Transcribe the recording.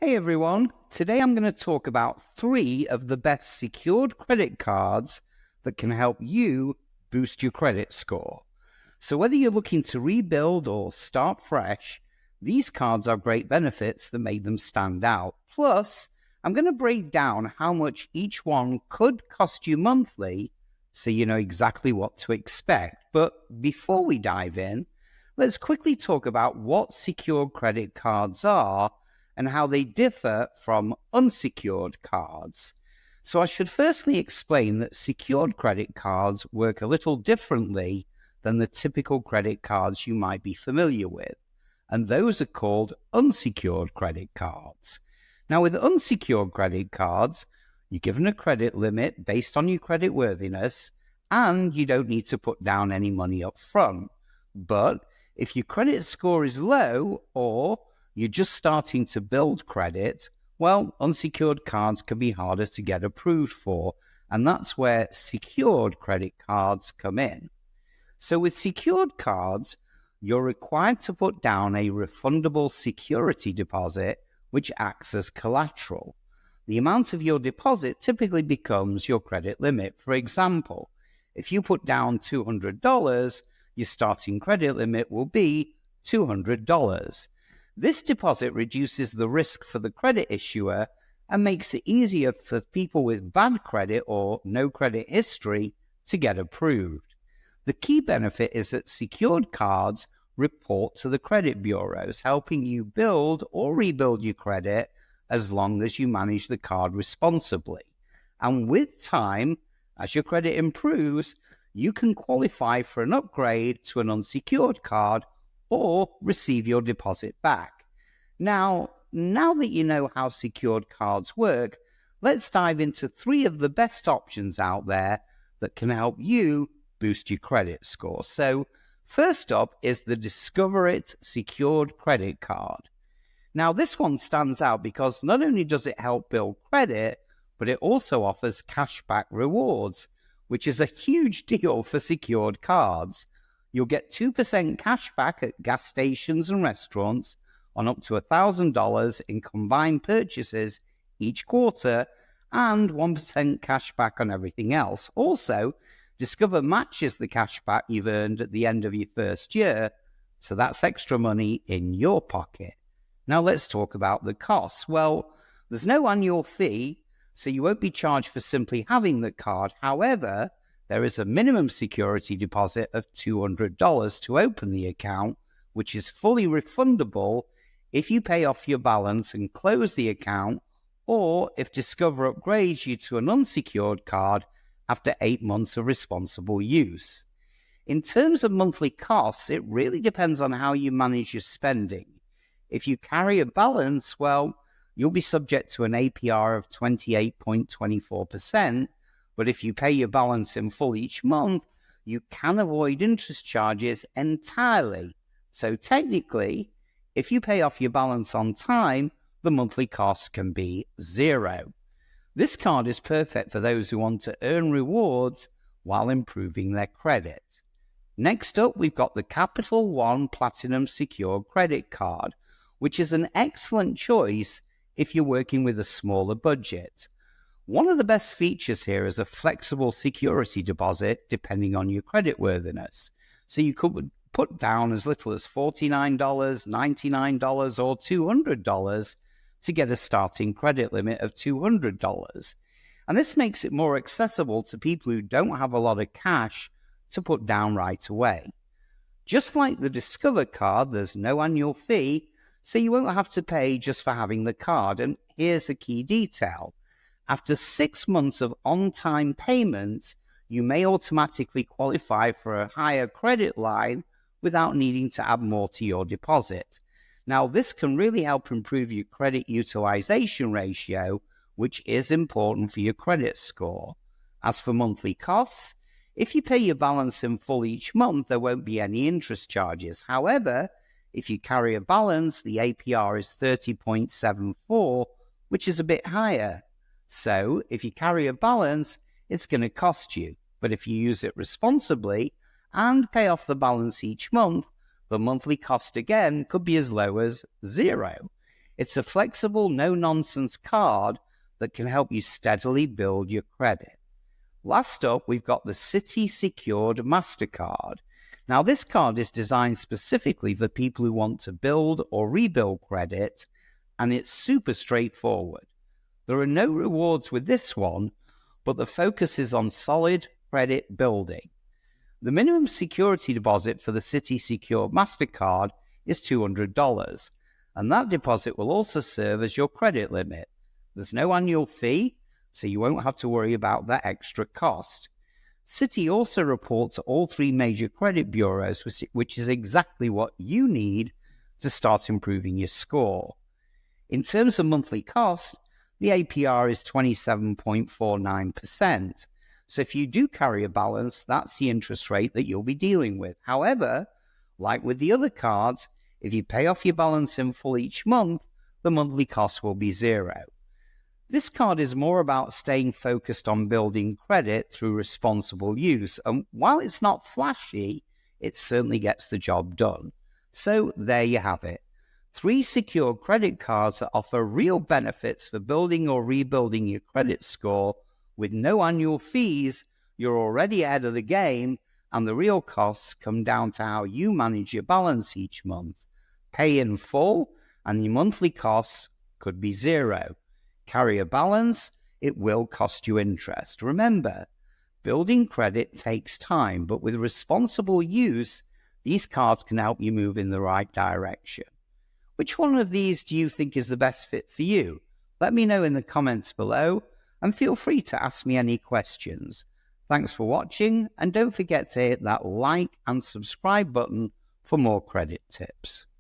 Hey everyone, today I'm going to talk about 3 of the best secured credit cards that can help you boost your credit score. So whether you're looking to rebuild or start fresh, these cards are great benefits that make them stand out. Plus, I'm going to break down how much each one could cost you monthly so you know exactly what to expect. But before we dive in, let's quickly talk about what secured credit cards are and how they differ from unsecured cards. So I should firstly explain that secured credit cards work a little differently than the typical credit cards you might be familiar with, and those are called unsecured credit cards. Now, with unsecured credit cards, you're given a credit limit based on your credit worthiness, and you don't need to put down any money up front. But if your credit score is low or you're just starting to build credit, well, unsecured cards can be harder to get approved for, and that's where secured credit cards come in. So with secured cards, you're required to put down a refundable security deposit, which acts as collateral. The amount of your deposit typically becomes your credit limit. For example, if you put down $200, your starting credit limit will be $200. This deposit reduces the risk for the credit issuer and makes it easier for people with bad credit or no credit history to get approved. The key benefit is that secured cards report to the credit bureaus, helping you build or rebuild your credit as long as you manage the card responsibly. And with time, as your credit improves, you can qualify for an upgrade to an unsecured card or receive your deposit back. Now that you know how secured cards work, let's dive into 3 of the best options out there that can help you boost your credit score. So first up is the Discover It Secured Credit Card. Now this one stands out because not only does it help build credit, but it also offers cashback rewards, which is a huge deal for secured cards. You'll get 2% cash back at gas stations and restaurants on up to $1,000 in combined purchases each quarter and 1% cash back on everything else. Also, Discover matches the cash back you've earned at the end of your first year, so that's extra money in your pocket. Now let's talk about the costs. Well, there's no annual fee, so you won't be charged for simply having the card. However, there is a minimum security deposit of $200 to open the account, which is fully refundable if you pay off your balance and close the account, or if Discover upgrades you to an unsecured card after 8 months of responsible use. In terms of monthly costs, it really depends on how you manage your spending. If you carry a balance, well, you'll be subject to an APR of 28.24%, but if you pay your balance in full each month, you can avoid interest charges entirely. So technically, if you pay off your balance on time, the monthly cost can be 0. This card is perfect for those who want to earn rewards while improving their credit. Next up, we've got the Capital One Platinum Secured Credit Card, which is an excellent choice if you're working with a smaller budget. One of the best features here is a flexible security deposit depending on your creditworthiness. So you could put down as little as $49, $99, or $200 to get a starting credit limit of $200. And this makes it more accessible to people who don't have a lot of cash to put down right away. Just like the Discover card, there's no annual fee, so you won't have to pay just for having the card. And here's a key detail. After 6 months of on-time payments, you may automatically qualify for a higher credit line without needing to add more to your deposit. Now, this can really help improve your credit utilization ratio, which is important for your credit score. As for monthly costs, if you pay your balance in full each month, there won't be any interest charges. However, if you carry a balance, the APR is 30.74, which is a bit higher. So if you carry a balance, it's going to cost you. But if you use it responsibly and pay off the balance each month, the monthly cost again could be as low as 0. It's a flexible, no-nonsense card that can help you steadily build your credit. Last up, we've got the Citi Secured Mastercard. Now, this card is designed specifically for people who want to build or rebuild credit, and it's super straightforward. There are no rewards with this one, but the focus is on solid credit building. The minimum security deposit for the Citi Secured Mastercard is $200, and that deposit will also serve as your credit limit. There's no annual fee, so you won't have to worry about that extra cost. Citi also reports at all three major credit bureaus, which is exactly what you need to start improving your score. In terms of monthly cost, the APR is 27.49%. So if you do carry a balance, that's the interest rate that you'll be dealing with. However, like with the other cards, if you pay off your balance in full each month, the monthly cost will be zero. This card is more about staying focused on building credit through responsible use, and while it's not flashy, it certainly gets the job done. So there you have it. 3 secure credit cards that offer real benefits for building or rebuilding your credit score with no annual fees. You're already ahead of the game, and the real costs come down to how you manage your balance each month. Pay in full, and your monthly costs could be zero. Carry a balance, it will cost you interest. Remember, building credit takes time, but with responsible use, these cards can help you move in the right direction. Which one of these do you think is the best fit for you? Let me know in the comments below, and feel free to ask me any questions. Thanks for watching, and don't forget to hit that like and subscribe button for more credit tips.